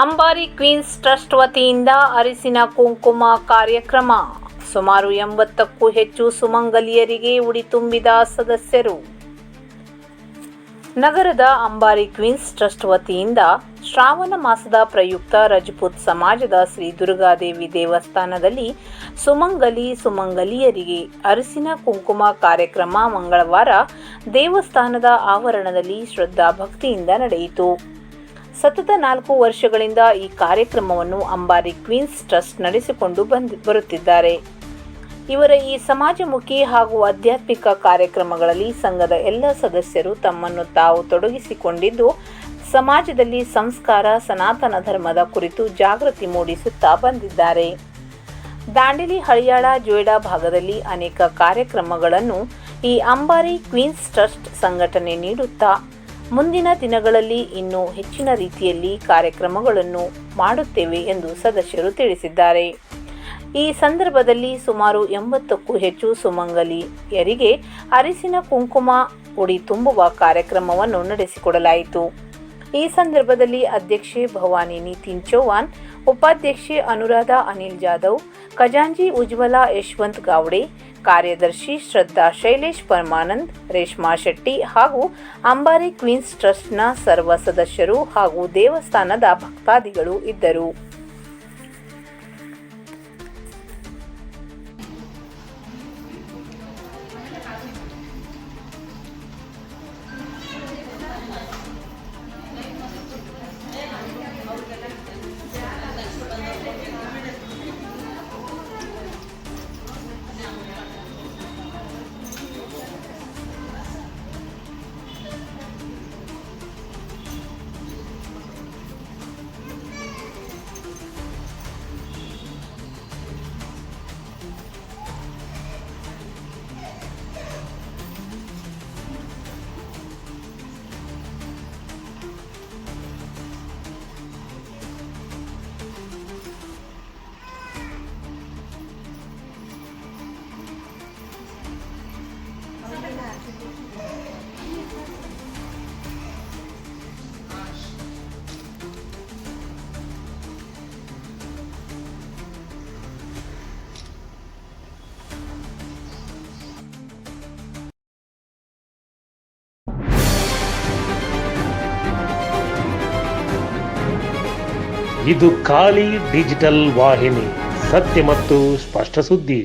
ಅಂಬಾರಿ Queens trust ವತಿಯಿಂದ ಅರಿಸಿನ ಕುಂಕುಮ ಕಾರ್ಯಕ್ರಮ. ಸುಮಾರು 80ಕ್ಕೂ ಹೆಚ್ಚು ಸುಮಂಗಲಿಯರಿಗೆ ಉಡಿ ತುಂಬಿದ ಸದಸ್ಯರು. ನಗರದ ಅಂಬಾರಿ ಕ್ವೀನ್ಸ್ ಟ್ರಸ್ಟ್ ವತಿಯಿಂದ ಶ್ರಾವಣ ಮಾಸದ ಪ್ರಯುಕ್ತ ರಜಪೂತ್ ಸಮಾಜದ ಶ್ರೀ ದುರ್ಗಾದೇವಿ ದೇವಸ್ಥಾನದಲ್ಲಿ ಸುಮಂಗಲಿಯರಿಗೆ ಅರಿಸಿನ ಕುಂಕುಮ ಕಾರ್ಯಕ್ರಮ ಮಂಗಳವಾರ ದೇವಸ್ಥಾನದ ಆವರಣದಲ್ಲಿ ಶ್ರದ್ಧಾ ಭಕ್ತಿಯಿಂದ ನಡೆಯಿತು. ಸತತ 4 ವರ್ಷಗಳಿಂದ ಈ ಕಾರ್ಯಕ್ರಮವನ್ನು ಅಂಬಾರಿ ಕ್ವೀನ್ಸ್ ಟ್ರಸ್ಟ್ ನಡೆಸಿಕೊಂಡು ಬರುತ್ತಿದ್ದಾರೆ. ಇವರ ಈ ಸಮಾಜಮುಖಿ ಹಾಗೂ ಆಧ್ಯಾತ್ಮಿಕ ಕಾರ್ಯಕ್ರಮಗಳಲ್ಲಿ ಸಂಘದ ಎಲ್ಲ ಸದಸ್ಯರು ತಮ್ಮನ್ನು ತಾವು ತೊಡಗಿಸಿಕೊಂಡಿದ್ದು ಸಮಾಜದಲ್ಲಿ ಸಂಸ್ಕಾರ, ಸನಾತನ ಧರ್ಮದ ಕುರಿತು ಜಾಗೃತಿ ಮೂಡಿಸುತ್ತಾ ಬಂದಿದ್ದಾರೆ. ದಾಂಡೇಲಿ, ಹಳಿಯಾಳ, ಜೋಯಿಡಾ ಭಾಗದಲ್ಲಿ ಅನೇಕ ಕಾರ್ಯಕ್ರಮಗಳನ್ನು ಈ ಅಂಬಾರಿ ಕ್ವೀನ್ಸ್ ಟ್ರಸ್ಟ್ ಸಂಘಟನೆ ನೀಡುತ್ತಾ ಮುಂದಿನ ದಿನಗಳಲ್ಲಿ ಇನ್ನೂ ಹೆಚ್ಚಿನ ರೀತಿಯಲ್ಲಿ ಕಾರ್ಯಕ್ರಮಗಳನ್ನು ಮಾಡುತ್ತೇವೆ ಎಂದು ಸದಸ್ಯರು ತಿಳಿಸಿದ್ದಾರೆ. ಈ ಸಂದರ್ಭದಲ್ಲಿ ಸುಮಾರು 80ಕ್ಕೂ ಹೆಚ್ಚು ಸುಮಂಗಲಿಯರಿಗೆ ಅರಿಸಿನ ಕುಂಕುಮ ಉಡಿ ತುಂಬುವ ಕಾರ್ಯಕ್ರಮವನ್ನು ನಡೆಸಿಕೊಡಲಾಯಿತು. ಈ ಸಂದರ್ಭದಲ್ಲಿ ಅಧ್ಯಕ್ಷೆ ಭವಾನಿ ನಿತಿನ್ ಚೌಹಾಣ್, ಉಪಾಧ್ಯಕ್ಷೆ ಅನುರಾಧ ಅನಿಲ್ ಜಾಧವ್, ಖಜಾಂಚಿ ಉಜ್ವಲಾ ಯಶವಂತ್ ಗಾವಡೆ, ಕಾರ್ಯದರ್ಶಿ ಶ್ರದ್ಧಾ ಶೈಲೇಶ್ ಪರಮಾನಂದ್, ರೇಷ್ಮಾ ಶೆಟ್ಟಿ ಹಾಗೂ ಅಂಬಾರಿ ಕ್ವೀನ್ಸ್ ಟ್ರಸ್ಟ್ನ ಸರ್ವ ಸದಸ್ಯರು ಹಾಗೂ ದೇವಸ್ಥಾನದ ಭಕ್ತಾದಿಗಳು ಇದ್ದರು. ಇದು ಖಾಲಿ ಡಿಜಿಟಲ್ ವಾಹಿನಿ, ಸತ್ಯ ಮತ್ತು ಸ್ಪಷ್ಟ ಸುದ್ದಿ.